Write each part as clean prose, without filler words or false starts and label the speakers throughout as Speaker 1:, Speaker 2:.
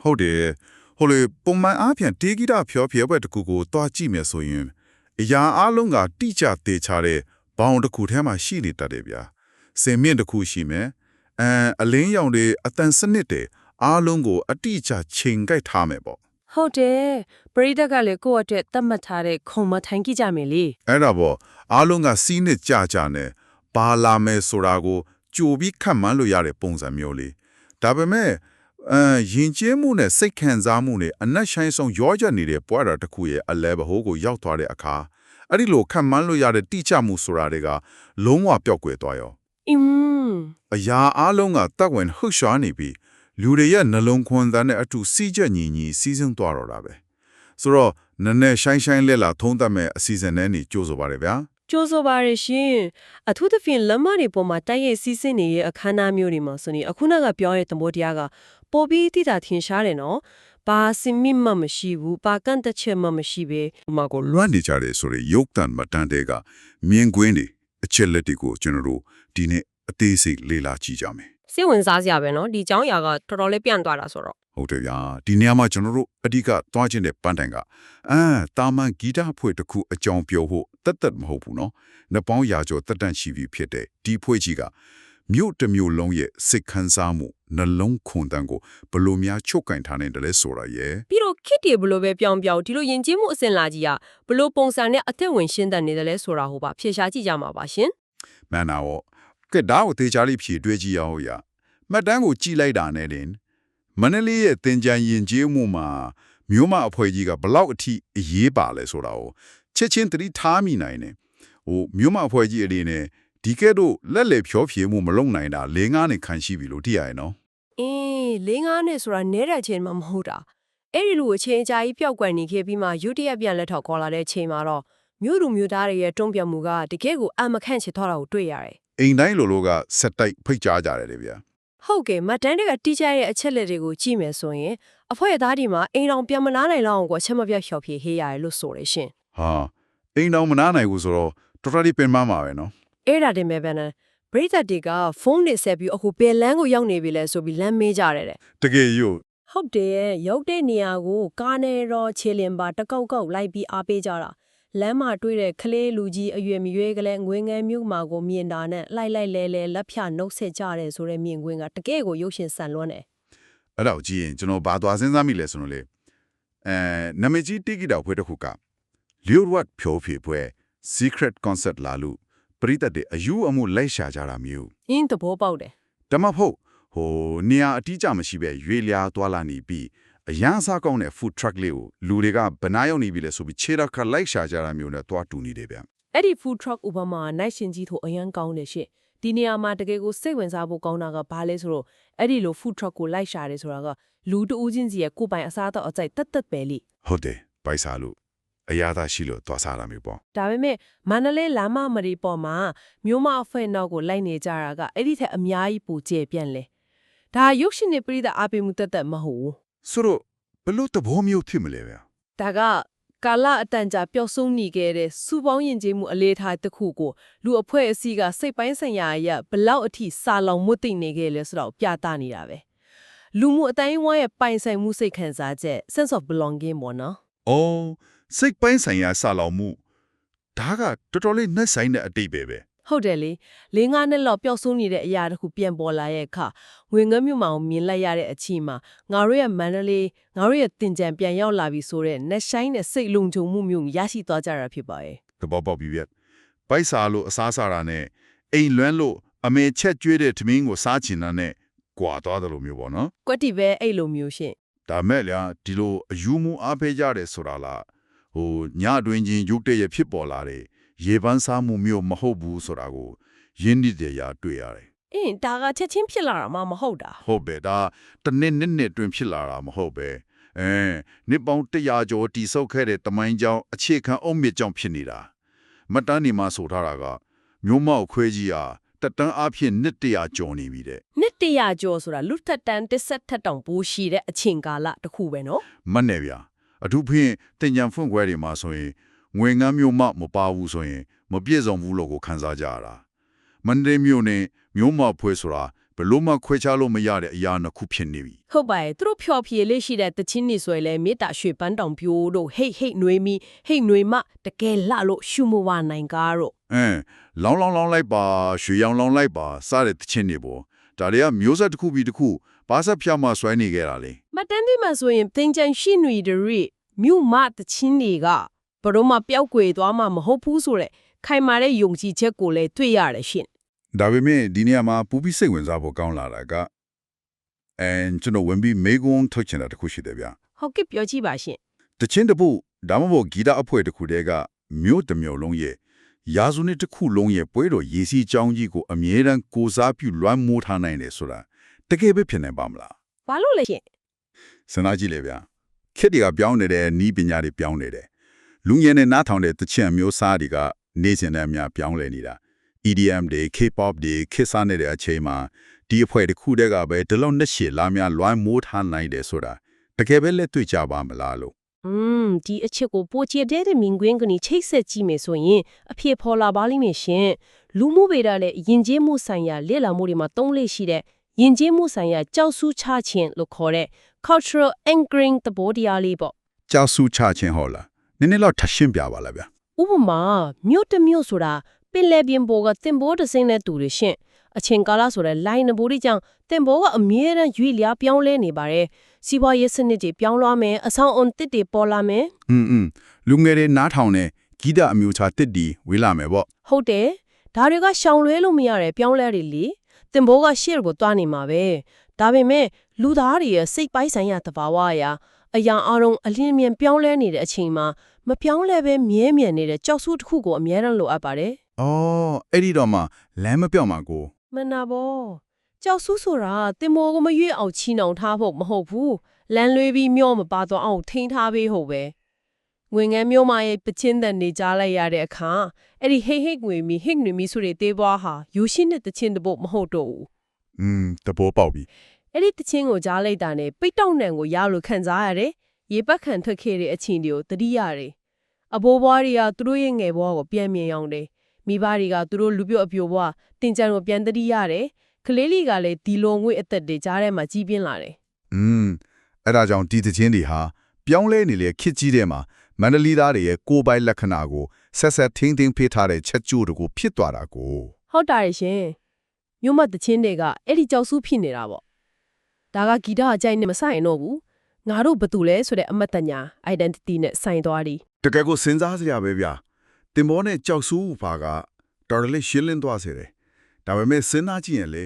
Speaker 1: ဟုတ်တယ်ဟိုလေပုံမှန်အားဖြင့်တေးဂီတဖျော်ဖြေပွဲတစ်ခုကိုတွားကြည့်မယ်ဆိုရင်အရာအလုံးကတိကျသေးချတဲ့ဘောင်တစ်ခုထဲမှာရှိနေတတ်တယ်ဗျာစင်မြင့်တစ်ခုရှိမယ်အလင်းရောင်တွေအတန်စနစ်တွေအားလုံးကိုအတိအကျချိန်ကိုက်ထားမယ်ပေါ့ဟ
Speaker 2: ုတ်တယ်ပရိသတ်ကလည်းကိုယ့်အတွက်သတ်မှတ်ထားတဲ့ခုံမထိုင်ကြည့်ကြမယ်လေ
Speaker 1: အဲ့ဒါပေါ့အားလုံးကစီးနစ်ကြကြနဲ့ပါလာမယ်ဆိုတာကိုကြိုပြီးခတ်မှန်းလို့ရတဲ့ပုံစံမျိုးလေးဒါပေမဲ့ယဉ်ကျေးမှုနဲ့စိတ်ခံစားမှုနဲ့အနက်ဆိုင်ဆုံးရောကြနေတဲ့ပွားတာတစ်ခုရဲ့အလဲဘဟိုးကိုရောက်သွားတဲ့အခါအဲ့ဒီလိုခတ်မှန်းလို့ရတဲ့တိကျမှုဆိုတာတွေကလုံးဝပျောက်ကွယ်သွားရောအရာအားလုံးကတက်ဝင်လှရှားနေပြီးလူတွေရဲ့နှလုံးခွန်သားနဲ့အတူစီးကြညီညီစီးစင်းသွားတော့တာပဲဆိုတော့နည်းနည်းရှိုင်းလက်လာထုံးတတ်မဲ့အစီအစဉ်နဲ့နေကြိုးဆိုပါရဗျာက
Speaker 2: ြိုးဆိုပါရရှင်အထူးသဖြင့်လမ်းမတွေပေါ်မှာတိုက်ရိုက်စီးဆင်းနေတဲ့အခမ်းအနားမျိုးတွေမှာဆိုရင်အခုနကပြောတဲ့သဘောတရားကပေါ်ပြီးတိတာထင်ရှားတယ်နော်ဘာစင်မိမှမရှိဘူးဘာကန်တချက်မှမရှိပဲ
Speaker 1: ဥမာကိုလွှမ်းနေကြတယ်ဆိုရင်ရုပ်တံမတန်တဲ့ကမြင်ကွင်းတွေအချက်လက်တွေကိုကျွန်တော်တို့ဒီနေ့အသေးစိတ်လေ့လာကြည့်ကြမယ်
Speaker 2: စိတ်ဝင်စားစရာပဲနော်ဒီเจ้าຢာကတော်တော်လေးပြန့်သွားတာဆိုတော့ဟ
Speaker 1: ုတ်တယ်ဗျာဒီနေရာမှာကျွန်တော်တို့အဓိကသွားခြင်းတဲ့ပန်းတိုင်ကတာမန်ဂီတဖွဲ့တစ်ခုအကြောင်းပြောဖို့တက်မဟုတ်ဘူးနော်နှစ်ပေါင်းရာကျော်တက်တန့်ရှိပြီဖြစ်တဲ့ဒီဖွဲ့ကြီးကမြို့တစ်မြို့လုံးရဲ့စိတ်ခံစားမှုနှလုံးခွန်တန်းကိုဘလို့များချုပ်ကင်ထားနိုင်တယ်လဲဆိုတာရဲ့
Speaker 2: ပြီးတော့ခစ်တယ်ဘလို့ပဲပြောင်းဒီလိုယဉ်ကျေးမှုအစဉ်လာကြီးကဘလို့ပုံစံနဲ့အသက်ဝင်ရှင်းတတ်နေတယ်လဲဆိုတာဟိုပါဖြေရှားကြည့်ကြမှာပါရှင်
Speaker 1: မှန်တာပေါ့ကဲဒါကိုသေချာလေးဖြေတွေးကြည့်ရအောင်ရမှတ်တမ်းကိုကြည့်လိုက်တာနဲ့တင်မန္တလေးရဲ့တင်ကြံယဉ်ကျေးမှုမှာမြို့မအဖွဲ့ကြီးကဘလောက်အထိအရေးပါလဲဆိုတာကိုချက်ချင်းသတိထားမိနိုင်တယ်မြို့မအဖွဲ့ကြီးအနေနဲ့ဒီကဲတော့လက်လေဖြောဖြေမှုမလုံနိုင်တာ၄-၅နှစ်ခန့်ရှိပြီလို့သိရရဲ့နော်၄
Speaker 2: -၅နှစ်ဆိုတာနဲတဲ့ချိန်မှမဟုတ်တာအဲ့ဒီလိုအချိန်ကြာကြီးပျောက်ကွယ်နေခဲ့ပြီးမှရုတ်တရက်ပြန်လက်ထောက်ခေါ်လာတဲ့ချိန်မှာတော့မြို့သူမြို့သားတွေရဲ့တုံ့ပြန်မှုကတကယ်ကိုအမခန့်ချစ်သွားတာကိုတွေ့ရတယ်အ
Speaker 1: ိမ်တိုင်းလိုကစက်တိုက်ဖိတ်ကြားကြတယ်လေဗျာဟ
Speaker 2: ုတ်ကဲ့မတ်တန်းတွေကတီးချရဲ့အချက်လက်တွေကိုကြည့်မယ်ဆိုရင်အဖွဲ့သားဒီမှာအိမ်တော်ပြန်မနာနိုင်လောက်အောင်ကိုချက်မပြတ်လျှော်ဖြေဟေးရတယ်လို့ဆိုရရှင်
Speaker 1: ဟာအိမ်တော်မနာနိုင်ဘူးဆိုတော့တော်တော်လေးပင်ပန်းပါပဲနော်
Speaker 2: အဲ့ဒါတင်မဲ့ပဲနဲ့ပရိသတ်တွေကဖုန်းနဲ့ဆက်ပြီးအခုဘယ်လမ်းကိုရောက်နေပြီလဲဆိုပြီးလမ်းမေးကြတယ်တဲ့
Speaker 1: တကယ်ယူ
Speaker 2: ဟုတ်တယ်ရောက်တဲ့နေရာကိုကားနဲ့တော့ခြေလင်ပါတကောက်ကောက်လိုက်ပြီးအားပေးကြတာလမ်းမှာတွေ့တဲ့ကလေးလူကြီးအရွယ်မရွေးကလေးငွေငယ်မြို့မှာကိုမြင်တာနဲ့လိုက်လဲလက်ဖြနှုတ်ဆက်ကြတယ်ဆိုတဲ့မြင်ကွင်းကတကယ်ကိုရုပ်ရှင်ဆန်လွန်းတယ်အ
Speaker 1: ဲ့တော့ကြည့်ရင်ကျွန်တော်ဘာသွားစဉ်းစားမိလဲဆိုတော့လေနာမည်ကြီးတိဂီတာဖွဲ့တစ်ခုက Lyric ဖြိုးဖြေပွဲ Secret Concert လာလို့ပရိသတ်တွေအယူအမှုလိုက်ရှာကြတာမျိုးအ
Speaker 2: င်းသဘောပေါက်တယ်ဓ
Speaker 1: မ္မဖို့နေရာအတိအကျမရှိပဲရွေလျားသွားလာနေပြီးအရန်စားကောင်းတဲ့ food truck လေးကိုလူတွေကဘနာရောက်နေပြီလဲဆိုပြီးခြေတော့ခလိုက်ရှာကြတာမျိုးနဲ့တွားတူနေတယ်ဗျအ
Speaker 2: ဲ့ဒီ food truck ဥပမာနိုင်ရှင်ကြီးထိုအရန်ကောင်းတယ်ရှင့်ဒီနေရာမှာတကယ်ကိုစိတ်ဝင်စားဖို့ကောင်းတာကဘာလဲဆိုတော့အဲ့ဒီလို food truck ကိုလိုက်ရှာတယ်ဆိုတာကလူတဦးချင်းစီရဲ့ကိုယ်ပိုင်အစားအသောက်အကြိုက်တက်ပဲလေဟ
Speaker 1: ုတ်တယ်ပိုက်စားလို့အရာသာရှိလို့တွားစားတာမျိုးပေါ့
Speaker 2: ဒါပေမဲ့မန္တလေးလမ်းမရီပေါ်မှာမြို့မအဖွဲ့နောက်ကိုလိုက်နေကြတာကအဲ့ဒီထက်အများကြီးပိုကျယ်ပြန့်လဲဒါရုပ်ရှင်နဲ့ပြည်သက်အားပေးမှုတက်မဟုတ်ဘူး
Speaker 1: ဆိုတော့ဘလို့တဘောမျိုးဖြစ်မလဲဗျာဒ
Speaker 2: ါကကာလအတန်ကြာပျောက်ဆုံးနေခဲ့တဲ့စူပေါင်းယဉ်ကျေးမှုအလေးထားတစ်ခုကိုလူအဖွဲ့အစည်းကစိတ်ပိုင်းဆိုင်ရာအရဘလောက်အထိစာလောင်မွတ်သိနေခဲ့လဲဆိုတော့ပြသနေတာပဲလူမှုအတိုင်းဝိုင်းရဲ့ပိုင်ဆိုင်မှုစိတ်ခံစားချက် sense of belonging ပေါ့နော်
Speaker 1: ။အော်စိတ်ပိုင်းဆိုင်ရာစာလောင်မှုဒါကတော်တော်လေးနှက်ဆိုင်တဲ့အတိတ်ပဲ
Speaker 2: ဟုတ်တယ်လေ၄-၅နှစ်လောက်ပျောက်ဆုံးနေတဲ့အရာတခုပြန်ပေါ်လာရဲ့အခါငွေငမ်းမြို့မှာမြင်လိုက်ရတဲ့အချိန်မှာငါတို့ရဲ့မန္တလေးငါတို့ရဲ့တင်ကြံပြန်ရောက်လာပြီဆိုတော့နှက်ဆိုင်တဲ့စိတ်လုံခြုံမှုမျိုးရရှိသွားကြတာဖြစ်ပါရဲ့
Speaker 1: သဘောပေါက်ပြီဗျ။ပိုက်စာလို့အစားစားတာနဲ့အိမ်လွမ်းလို့အမေချက်ကျွေးတဲ့ထမင်းကိုစားချင်တာနဲ့ကြွာသွားတယ်လို့မျိုးပေါ့နော်
Speaker 2: ။ကွက်တီပဲအဲ့လိုမျိုးရှင့်
Speaker 1: ။ဒါမဲ့လေဒီလိုအယူမှုအားပေးကြတယ်ဆိုတာလားညအတွင်းချင်းရုတ်တရက်ဖြစ်ပေါ်လာတဲ့ရေပန်းစားမှုမျိုးမဟုတ်ဘူးဆိုတာကိုရင်းနှီးတဲ့ရာတွေ့ရတယ်
Speaker 2: ။ဒါကချက်ချင်းဖြစ်လာတာမှမဟုတ်တာ
Speaker 1: ။ဟုတ်ပဲဒါတနှစ်တွင်ဖြစ်လာတာမဟုတ်ပဲနှစ်ပေါင်း100ကျော်တိဆောက်ခဲ့တဲ့တမိုင်းကြောင်အခြေခံအုံမြစ်ကြောင်ဖြစ်နေတာ။မတန်းနေမှာဆိုထားတာကမျိုးမောက်ခွဲကြီးဟာတက်တန်းအဖြစ်နှစ်100ကျော်နေပြီတဲ့
Speaker 2: ။နှစ်100ကျော်ဆိုတာလူတက်တန်းတစ်ဆက်ထက်တောင်ပိုရှိတဲ့အချိန်ကာလတစ်ခုပဲနော်
Speaker 1: ။မှတ်နေဗျာ။အထူးဖြင့်တင်ကြံဖွင့်ခွဲတွေမှာဆိုရင်ငွေငမ်းမျိုးမပါဘူးဆိုရင်မပြည့်စုံဘူးလို့ကိုခန်းစားကြရတာမန္တလေးမျိုးနဲ့မျိုးမဖွဲဆိုတာပ ဘလို့မှခွဲခြားလို့မရတဲ့အရာနှစ်ခုဖြစ်နေပြီ
Speaker 2: ဟုတ်ပါရဲ့သူတို့ဖျော်ဖြေလေးရှိတဲ့တချင်းနေဆိုရင်လည်းမေတ္တာရွှေပန်းတောင်ပြိုးတို့ဟိတ်ဟိတ်နွေးမီဟိတ်နွေးမတကယ်လှလို့ရှုမဝနိုင်ကားတို့
Speaker 1: လောင်းလိုက်ပါရွှေရောင်လောင်းလိုက်ပါစတဲ့တခြင်းတွေပေါ့ဒါတွေကမျိုးဆက်တစ်ခုပြီးတစ်ခုဘာဆက်ဖြတ်မှဆွဲနေကြတာလေ
Speaker 2: မတန်းတိမှဆိုရင်သင်္ကြန်ရှိနွေတွေမြို့မတချင်းတွေကဘယ်တော့မှပျောက်ကွယ်သွားမှာမဟုတ်ဘူးဆိုတဲ့ခိုင်မာတဲ့ယုံကြည်ချက်ကိုလည်းတွေ့ရတယ်ရှင်
Speaker 1: ဒါပေမဲ့ဒီနေရာမှာပူပြီးစိတ်ဝင်စားဖို့ကောင်းလာတာကကျွန်တော်ဝင်ပြီးမေကွန်းထုတ်ချင်တာတစ်ခုရှိတယ်ဗျာ
Speaker 2: ဟုတ်ကဲ့ပြောကြည့်ပါရှင်
Speaker 1: တချင်းတစ်ပုဒါမှမဟုတ်ဂီတအဖွဲ့တစ်ခုတည်းကမြို့တစ်မြို့လုံးရဲ့ရာစုနှစ်တစ်ခုလုံးရဲ့ပွဲတော်ရေစီးကြောင်းကြီးကိုအမြဲတမ်းကိုစားပြုလွှမ်းမိုးထားနိုင်တယ်ဆိုတာတကယ်ပဲဖြစ်နေပါမလား
Speaker 2: ဘာလို့လဲရှင်
Speaker 1: စဉ်းစားကြည့်လေဗျာခေတ်တွေကပြောင်းနေတယ်နီးပညာတွေပြောင်းနေတယ်လူငယ်နဲ့နားထောင်တဲ့တချင်းမျိုးစားတွေကနေစဉ်နဲ့အများပြောင်းလဲနေတာ EDM တွေ K-pop တွေခေတ်စားနေတဲ့အချိန်မှာဒီအဖွဲ့တစ်ခုတည်းကပဲဒီလောက်နှစ်ရှည်လာများလွှမ်းမိုးထားနိုင်တယ်ဆိုတာတကယ်ပဲလက်တွေ့ကြပါမလားလို့
Speaker 2: ဒီအချက်ကိုပိုချေတဲ့မြင်ကွင်းကနေချိတ်ဆက်ကြည့်မယ်ဆိုရင်အဖြစ်ပေါ်လာပါလိမ့်မယ်ရှင်လူမှုဗေဒနဲ့ယဉ်ကျေးမှုဆိုင်ရာလေ့လာမှုတွေမှာသုံးလေးရှိတဲ့ယဉ်ကျေးမှုဆိုင်ရာကြောက်စုချခြင်းလို့ခေါ်တဲ့ cultural anchoring သဘောတရားလေးပေါ့
Speaker 1: ကြောက်စုချခြင်းဟောလားနည်းနည်းတော့ထပ်ရှင်းပြပါလားဗျာ
Speaker 2: ဥပမာမြို့တစ်မြို့ဆိုတာပင်လယ်ပြင်ပေါ်ကတင်ပေါ်တစ်စိမ့်နဲ့တူတယ်ရှင်အချိန်ကာလဆိုတဲ့ line နဘိုးတွေကြောင့်တင်ပေါ်ကအမြဲတမ်းရွေ့လျားပြောင်းလဲနေပါတယ်စီးပွားရေးစနစ်တွေပြောင်းလဲမယ်အဆောင်အုံတစ်တွေပေါ်လာမယ်
Speaker 1: လူငယ်တွေနားထောင်တဲ့ဂီတအမျိုးအစားတစ်တီဝေးလာမယ်ပေါ့
Speaker 2: ဟုတ်တယ်ဒါတွေကရှောင်လွဲလို့မရတဲ့ပြောင်းလဲတွေလေတင်ဘောကရှေ့ကိုတွားနေမှာပဲဒါပေမဲ့လူသားတွေရဲ့စိတ်ပိုင်းဆိုင်ရာသဘာဝအရာအရာအရုံအလင်းမြန်ပြောင်းလဲနေတဲ့အချိန်မှာမပြောင်းလဲပဲမြဲမြံနေတဲ့ကြောက်စုတစ်ခုကိုအများအားလိုအပ်ပါတယ်
Speaker 1: ။အော်အဲ့ဒီတော့မှလမ်းမပြောင်းမှာကို
Speaker 2: မှန်တာပေါ့ကြောက်စုဆိုတာတင်ဘောကိုမရွေ့အောင်ချီနှောင်ထားဖို့မဟုတ်ဘူးလမ်းလွေးပြီးမျောမပါတော့အောင်ထိန်းထားပေးဟုတ်ပဲငွေငန်းမျိုးမရဲ့ပချင်းတန်နေကြလိုက်ရတဲ့အခါအဲ့ဒီဟိတ်ဟိတ်ငွေမီဟိတ်ငွေမီဆိုတဲ့တေးပွားဟာယူရှိတဲ့တချင်းတပုတ်မဟုတ်တော့ဘူး
Speaker 1: တဘောပေါက်ပြီ
Speaker 2: အဲ့ဒီတချင်းကိုကြားလိုက်တာနဲ့ပိတ်တောက်နံကိုရလို့ခံစားရတယ်ရေပတ်ခံထွက်ခဲ့တဲ့အချင်းတွေကိုသတိရတယ်အဘိုးဘွားတွေကသူတို့ရဲ့ငယ်ဘွားကိုပြန်မြင်အောင်တယ်မိဘတွေကသူတို့လူပြို့အပြိုဘွားတင်ကြံကိုပြန်သတိရတယ်ကလေးလေးကလည်းဒီလိုငွေအသက်တွေကြားထဲမှာကြီးပြင်းလာတယ်
Speaker 1: အဲ့ဒါကြောင့်ဒီသချင်းတွေဟာပြောင်းလဲနေလေခစ်ကြီးတဲ့မှာမန္တလေးသားတွေရဲ့ကိုယ်ပိုင်လက္ခဏာကိုဆက်ဆက်ထင်းထင်းဖေးထားတဲ့ချက်ကျိုးတို့ကိုဖြစ်သွားတာကို
Speaker 2: ဟုတ်တာရှင်မြို့မတချင်းတွေကအဲ့ဒီကြောက်စုဖြစ်နေတာပေါ့ဒါကဂီတအကြိုက်နဲ့မဆိုင်တော့ဘူးငါတို့ဘာတူလဲဆိုတဲ့အမတ်တညာ identity နဲ့ဆိုင်သွားသည်
Speaker 1: တကယ်ကိုစဉ်းစားစရာပဲဗျာတင်ဘောနဲ့ကြောက်စူးဘာကတော်တော်လေးရှင်းလင်းသွားစေတယ်ဒါပေမဲ့စဉ်းစားကြည့်ရင်လေ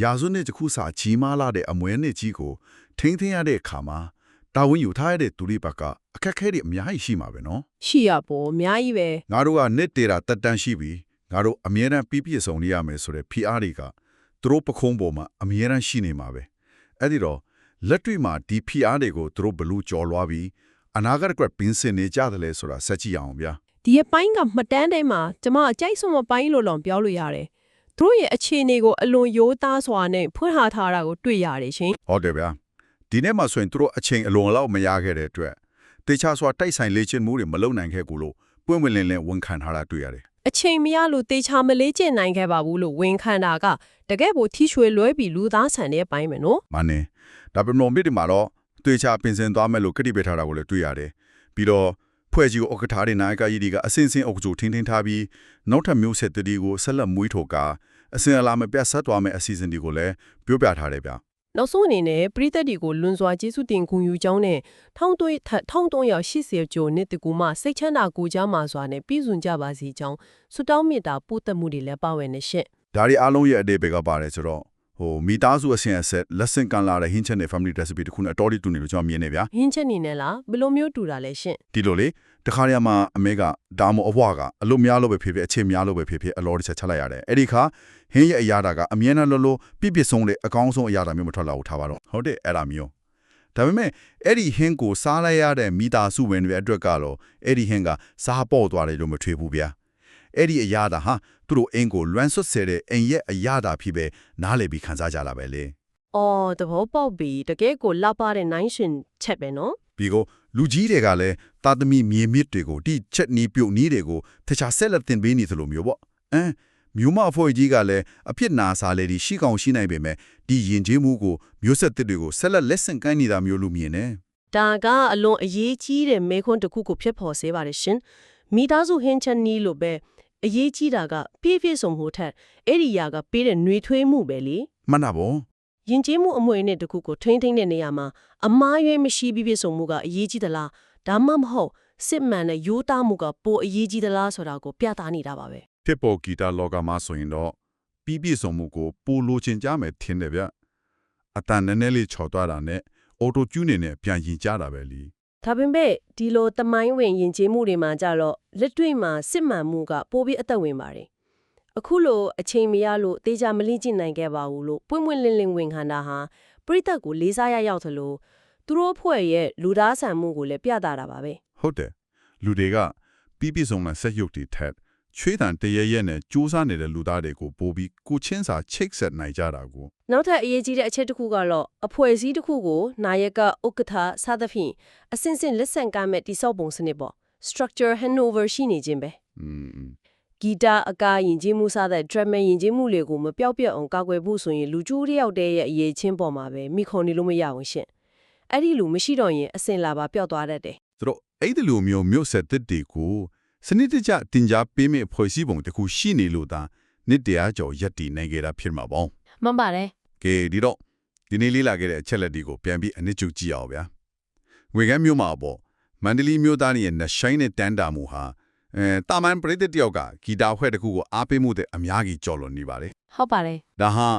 Speaker 1: ရာစုနှစ်တစ်ခုစာကြီးမားလာတဲ့အမွေးနှစ်ကြီးကိုထိန်းသိမ်းရတဲ့အခါမှာတာဝန်ယူထားရတဲ့သူတွေဘက်ကအခက်အခဲတွေအများကြီးရှိမှာပဲနော်
Speaker 2: ရှိရပေါ့အများကြီးပဲ
Speaker 1: ငါတို့ကနှစ်တေတာတက်တန်းရှိပြီးငါတို့အမြဲတမ်းပြည့်စုံနေရမယ်ဆိုတဲ့ PR တွေကသူတို့ပခုံးပေါ်မှာအမြဲတမ်းရှိနေမှာပဲအဲ့ဒီတော့လက်တွေ့မှာဒီ PR တွေကိုသူတို့ဘလို့ကြော်လွားပြီးအနာဂတ်ကပင်းစင်နေကြတယ်လဲဆိုတာစက်ကြည့်အောင်ဗျာ
Speaker 2: ဒီအပိုင်းကမှတ်တမ်းထဲမှာကျမအကြိုက်ဆုံးအပိုင်းလို့လောပြောလို့ရတယ်သူတို့ရဲ့အခြေအနေကိုအလွန်ရိုးသားစွာနဲ့ဖွင့်ဟထားတာကိုတွေ့ရတယ်ရှင်
Speaker 1: ဟုတ်တယ်ဗျာဒီနေ့မှဆိုရင်သူတို့အချိန်အလွန်လောက်မရခဲ့တဲ့အတွက်တေချာစွာတိုက်ဆိုင်လေ့ကျင့်မှုတွေမလုပ်နိုင်ခဲ့ဘူးလို့ပွင့်ပွင့်လင်းလင်းဝန်ခံထားတာတွေ့ရတယ်
Speaker 2: အချိန်မရလို့တေချာမလေးကျင့်နိုင်ခဲ့ပါဘူးလို့ဝန်ခံတာကတကယ်ကိုထီရွှေလွဲပြီးလူသားဆန်တဲ့အပိုင်းပဲနော်
Speaker 1: မှန်တယ်ဒါပေမဲ့ဒီမှာတော့တေချာပင်စင်သွားမယ်လို့ကတိပေးထားတာကိုလည်းတွေ့ရတယ်ပြီးတော့ဖွဲ့ကြီးကိုဥက္ကဋ္ဌတွေနိုင်ကကြီးတွေကအစင်စင်အုပ်ချုပ်ထင်းထင်းထားပြီးနောက်ထပ်မျိုးဆက်တီကိုဆက်လက်မွေးထုတ်ကအစင်အလာမပြတ်ဆက်သွားမယ်အစီအစဉ်တွေကိုလည်းပြောပြထားတယ်ဗျာ
Speaker 2: နောက်ဆုံးအနေနဲ့ပရိသတ်တွေကိုလွန်စွာကျေးဇူးတင်ဂုဏ်ယူကြောင်းနဲ့1380ကျော်နှစ်တကူမှစိတ်ချမ်းသာကိုကြမှာစွာနဲ့ပြည်စွန်ကြပါစီကြောင်းဆုတောင်းမေတ္တာပို့သက်မှုတွေလည်းပါဝင်နေရှင့်
Speaker 1: ဒါတွေအားလုံးရဲ့အသေးပဲကပါတယ်ဆိုတော့မိသားစုအဆင့်အဆက်လက်ဆင့်ကန်လာတဲ့ဟင်းချက်နဲ့ family recipe တခုနဲ့အတော်လေးတူနေလို့ကျွန်တော်မြင်နေဗျာ
Speaker 2: ဟင်းချက်နေနဲ့လားဘယ်လိုမျိုးတူတာလဲရှင့်
Speaker 1: ဒီလိုလေတခါတည်းမှာအမေကဒါမို့အဘွားကအလုပ်များလို့ပဲဖြစ်ဖြစ်အခြေများလို့ပဲဖြစ်ဖြစ်အလော်တစ်ချက်ချလိုက်ရတယ်အဲ့ဒီခါဟင်းရဲ့အရာတာကအမြဲတမ်းလို့ပြည့်စုံတဲ့အကောင်းဆုံးအရာတာမျိုးမထွက်လာဘူးထားပါတော့ဟုတ်တယ်အဲ့ဒါမျိုးဒါပေမဲ့အဲ့ဒီဟင်းကိုစားလိုက်ရတဲ့မိသားစုဝင်တွေအတွက်ကတော့အဲ့ဒီဟင်းကစားပေါ်သွားတယ်လို့မထွေဘူးဗျာအဲ့ဒီအရာတာဟာသူတို့အင်းကိုလွမ်းဆွတ်စေတဲ့အိမ်ရဲ့အရာတာဖြစ်ပဲနားလည်ပြီးခံစားကြတာပဲလေ
Speaker 2: အော်သဘောပေါက်ပြီတကယ်ကိုလှပတဲ့နိုင်ရှင်ချက်ပဲနော်
Speaker 1: ပြီးကိုလူကြီးတွေကလည်းတာသမီမြေမြစ်တွေကိုဒီချက်နီးပြုတ်နီးတွေကိုတခြားဆက်လက်တင်ပေးနေသလိုမျိုးပေါ့ မြို့မအဖွဲ့ကြီးကလည်းအဖြစ်နာစာလေဒီရှိကောင်ရှိနိုင်ပေမဲ့ဒီယဉ်ကျေးမှုကိုမျိုးဆက်တစ်တွေကိုဆက်လက်ဆင့်ကမ်းနေတာမျိုးလိုမြင်နေ
Speaker 3: ဒါကအလွန်အရေးကြီးတဲ့မေခွန်းတစ်ခုကိုဖြစ်ပေါ်စေပါတယ်ရှင်မိသားစုဟင်းချက်နီးလို့ပဲအရေးကြီးတာကပြည့်ပြည့်စုံမှုထက်အဲ့ဒီယာကပေးတဲ့နှွေထွေးမှုပဲလေ
Speaker 1: မှန်တာပေါ့
Speaker 3: ယဉ်ကျေးမှုအမွေနဲ့တစ်ခုကိုထိန်းသိမ်းတဲ့နေရာမှာအမားရွေးမရှိပြည့်ပြည့်စုံမှုကအရေးကြီးသလားဒါမှမဟုတ်စစ်မှန်တဲ့ရိုးသားမှုကပိုအရေးကြီးသလားဆိုတာကိုပြသနေတာပါပဲ
Speaker 1: ဖြစ်ပေါ်ဂီတလောကမှာဆိုရင်တော့ပြီးပြည့်စုံမှုကိုပိုလိုချင်ကြမယ်ထင်တယ်ဗျအတန်နည်းနည်းလေးချော်သွားတာနဲ့အော်တိုကျူးနေနဲ့ပြန်ရင်ကြတာပဲလी
Speaker 3: ဒါပေမဲ့ဒီလိုတမိုင်းဝင်ယဉ်ကျေးမှုတွေမှာကြတော့လက်တွေ့မှာစစ်မှန်မှုကပိုပြီးအသက်ဝင်ပါတယ်အခုလိုအချိန်မရလို့တေချာမလိကျင့်နိုင်ခဲ့ပါဘူးလို့ပွင့်ပွင့်လင်းလင်းဝင်ခံတာဟာပရိသတ်ကိုလေးစားရရောက်သလိုသူတို့အဖွဲ့ရဲ့လူသားဆန်မှုကိုလည်းပြသတာပါပဲ
Speaker 1: ဟုတ်တယ်လူတွေကပြီးပြည့်စုံတဲ့ဆက်ရုပ်တွေထက်ချွေးတန်တရရဲနဲ့စူးစမ်းနေတဲ့လူသားတွေကိုပို့ပြီးကိုချင်းစာချိတ်ဆက်နိုင်ကြတာကို
Speaker 3: နောက်ထပ်အရေးကြီးတဲ့အချက်တစ်ခုကတော့အဖွဲ့အစည်းတစ်ခုကိုနာယကဥက္ကဋ္ဌစသဖြင့်အစဉ်စဉ်လက်ဆင့်ကမ်းမဲ့တိစောက်ပုံစနစ်ပေါ့ structure handover ရှိနေခြင်းပဲဂီတအကာယဉ်ကျေးမှုစတဲ့ drama ယဉ်ကျေးမှုတွေကိုမပြောက်ပြက်အောင်ကာကွယ်ဖို့ဆိုရင်လူကျိုးတယောက်တည်းရဲ့အရေးချင်းပေါ်မှာပဲမိခွန်နေလို့မရအောင်ရှင့်အဲ့ဒီလူမရှိတော့ရင်အစင်လာပါပျောက်သွားတတ်တယ်
Speaker 1: သူတို့အဲ့ဒီလိုမျိုးဆက်တစ်တွေကိုစနစ်တကျတင် जा ပေးမဲ့ဖွဲ့စည်းပုံတစ်ခုရှိနေလို့သာနှစ်တရာကျော်ရက်တည်နိုင်ကြတာဖြစ်မှာပေါ့
Speaker 3: မှန်ပါတယ်
Speaker 1: ကဲဒီတော့ဒီနေ့လေးလာခဲ့တဲ့အချက်လက်တွေကိုပြန်ပြီးအနစ်ချုပ်ကြည့်အောင်ဗျာငွေကမ်းမျိုးမှာပေါ့မန္တလေးမျိုးသားရဲ့နှရှိုင်းနဲ့တန်တာမှုဟာတာမန်ပရိသတ်တယောက်ကဂီတာဖွဲ့တစ်ခုကိုအားပေးမှုတဲ့အများကြီးကြော်လွန်နေပါတယ်
Speaker 3: ဟုတ်ပါတယ်
Speaker 1: ဒါဟာ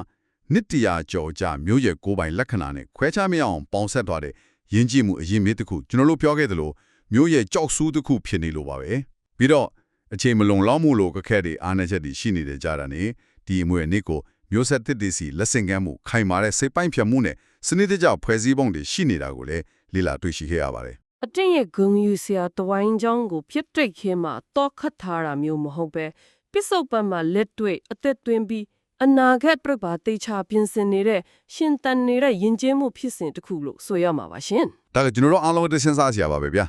Speaker 1: နှစ်တရာကျော်ကြာမျိုးရဲ့ကိုယ်ပိုင်လက္ခဏာနဲ့ခွဲခြားမရအောင်ပေါင်းဆက်သွားတဲ့ယဉ်ကျေးမှုအရင်မေးတစ်ခုကျွန်တော်တို့ပြောခဲ့သလိုမျိုးရဲ့ကြောက်ဆူးတစ်ခုဖြစ်နေလို့ပါပဲပြီးတော့အချိန်မလုံလောက်မှုလို့ကခက်တွေအားနည်းချက်တွေရှိနေတဲ့ကြတာနဲ့ဒီအမွေအနှစ်ကိုမျိုးဆက်တစ်တစီလက်ဆင့်ကမ်းမှုခိုင်မာတဲ့စိတ်ပိုင်းဖြတ်မှုနဲ့စနစ်တကျဖွဲ့စည်းပုံတွေရှိနေတာကိုလည်းလေ့လာတွေ့ရှိခဲ့ရပါတယ်
Speaker 3: အတင်းရဲ့ဂုံယူစရာတဝိုင်းချောင်းကိုပြစ်တိတ်ခင်းမှာတောခတ်ထားတာမျိုးမဟုတ်ပဲပစ္စုပန်မှာလက်တွေ့အသက်သွင်းပြီးအနာဂတ်ပြပါတေချာပြင်ဆင်နေတဲ့ရှင်တန်နေတဲ့ယဉ်ကျေးမှုဖြစ်စဉ်တစ်ခုလို့ဆိုရမှာပါရှင်
Speaker 1: ဒါကကျွန်တော်တို့အားလုံးတစ်စဉ်းစားစရာပါပဲဗျာ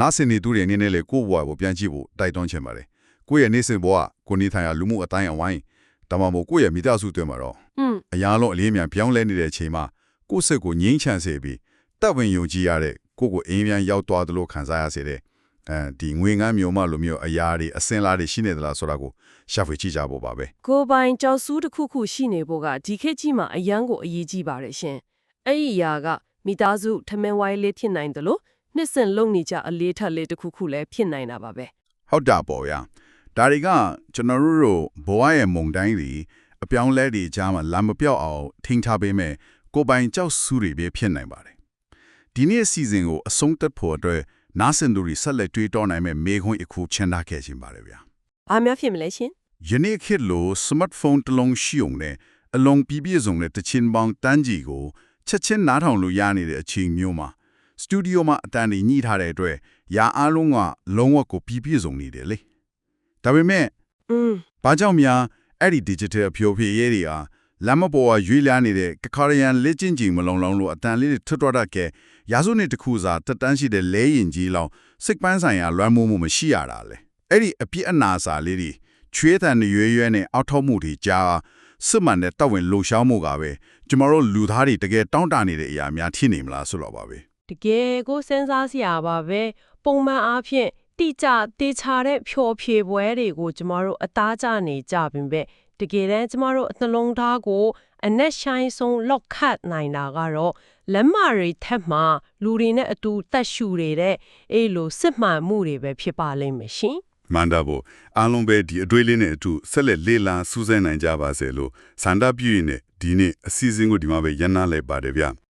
Speaker 1: နားဆင်နေသူတွေအနေနဲ့လေကိုယ့်ဘဝကိုပြန်ကြည့်ဖို့တိုက်တွန်းချင်ပါတယ်ကိုယ့်ရဲ့နေ့စဉ်ဘဝကိုနေထိုင်ရလူမှုအတိုင်းအဝိုင်းဒါမှမဟုတ်ကိုယ့်ရဲ့မိသားစုတွေမှာတော့အရာလုံးအလေးမြန်ပြောင်းလဲနေတဲ့အချိန်မှာကိုယ့်စိတ်ကိုငြိမ်းချမ်းစေပြီးတပ်ဝင်ယုံကြည်ရတဲ့ကိုယ့်ကိုအင်းပြန်ရောက်သွားသလိုခံစားရစေတဲ့ဒီငွေငန်းမျိုးမလိုမျိုးအရာတွေအစင်လာတွေရှိနေသလားဆိုတာကိုရှာဖွေကြည့်ကြဖို့ပါပဲ
Speaker 3: ကိုပိုင်ကြောက်စူးတစ်ခုခုရှိနေဖို့ကဒီခေတ်ကြီးမှာအရန်ကိုအရေးကြီးပါတယ်ရှင်အဲ့ဒီအရာကမိသားစုထမင်းဝိုင်းလေးဖြစ်နိုင်တယ်လို့နှစ်စင်လုံနေကြအလေးထက်လေးတစ်ခုခုလည်းဖြစ်နိုင်တာပါပဲ
Speaker 1: ဟုတ်တာပေါ့ဗျာဒါတွေကကျွန်တော်တို့ဘဝရဲ့မုံတိုင်းတွေအပြောင်းလဲတွေကြားမှာလာမပြောက်အောင်ထိန်းထားပေးမယ်ကိုပိုင်ကြောက်စုတွေပဲဖြစ်နိုင်ပါတယ်ဒီနေ့အစီအစဉ်ကိုအဆုံးသတ်ဖို့အတွက်နားဆင်သူတွေဆက်လက်တွေးတောနိုင်မဲ့မေခွန်းအခုချန်ထားခဲ့ခြင်းပါတယ်ဗျာ
Speaker 3: အားများဖြစ်မလဲရှင်
Speaker 1: ယနေ့ခေတ်လို smartphone တစ်လုံးရှိုံနဲ့အလုံးပြည့်ပြည့်စုံတဲ့တချင်ပေါင်းတန်းကြီးကိုချက်ချင်းနားထောင်လို့ရနေတဲ့အချိန်မျိုးမှာစတူဒီယိုမှာအတန်တွေညှိထားတဲ့အတွက်ရာအားလုံးကလုံးဝကိုပြည့်ပြည့်စုံနေတယ်လေဒါပေမဲ့ဘာကြောင့်များအဲ့ဒီ digital အဖြိုဖြေရေးတွေဟာလမ်းမပေါ်ကရွေးလျားနေတဲ့ကခါရယန်လက်ကျင်ကြီးမလုံလောက်လို့အတန်လေးတွေထွတ်ထွက်တတ်ခဲ့ရာစုနှစ်တစ်ခုစာတက်တန်းရှိတဲ့လဲရင်ကြီးလောက်စိတ်ပန်းဆိုင်ရာလွှမ်းမိုးမှုမရှိရတာလေအဲ့ဒီအပြစ်အနာစာလေးတွေချွေးတန်ရွရွနဲ့အောက်ထောက်မှုတွေကြားစစ်မှန်တဲ့တပ်ဝင်လှုပ်ရှားမှုကပဲကျမတို့လူသားတွေတကယ်တောင်းတနေတဲ့အရာများဖြစ်နေမလားဆိုတော့ပါပဲ
Speaker 3: တကယ်ကိုစဉ်းစားစရာပါပဲပုံမှန်အားဖြင့်တိကျတေချာတဲ့ဖြော်ဖြေပွဲတွေကိုကျမတို့အသားကျနေကြပြင်ပဲတကယ်တမ်းကျမတို့အနှလုံးသားကိုအနက်ဆိုင်ဆုံးလောက်ခတ်နိုင်တာကတော့လက်မတွေထက်မှလူတွေနဲ့အတူတက်ရှူနေတဲ့အဲ့လိုစစ်မှန်မှုတွေပဲဖြစ်ပါလိမ့်မယ်ရှင်
Speaker 1: မန္တာဘောအားလုံးပဲဒီအတွေ့အလေးနဲ့အတူဆက်လက်လေ့လာစူးစမ်းနိုင်ကြပါစေလို့စန္ဒပြုရင်းနဲ့ဒီနေ့အစီအစဉ်ကိုဒီမှာပဲရန်နာလိုက်ပါတယ်ဗျ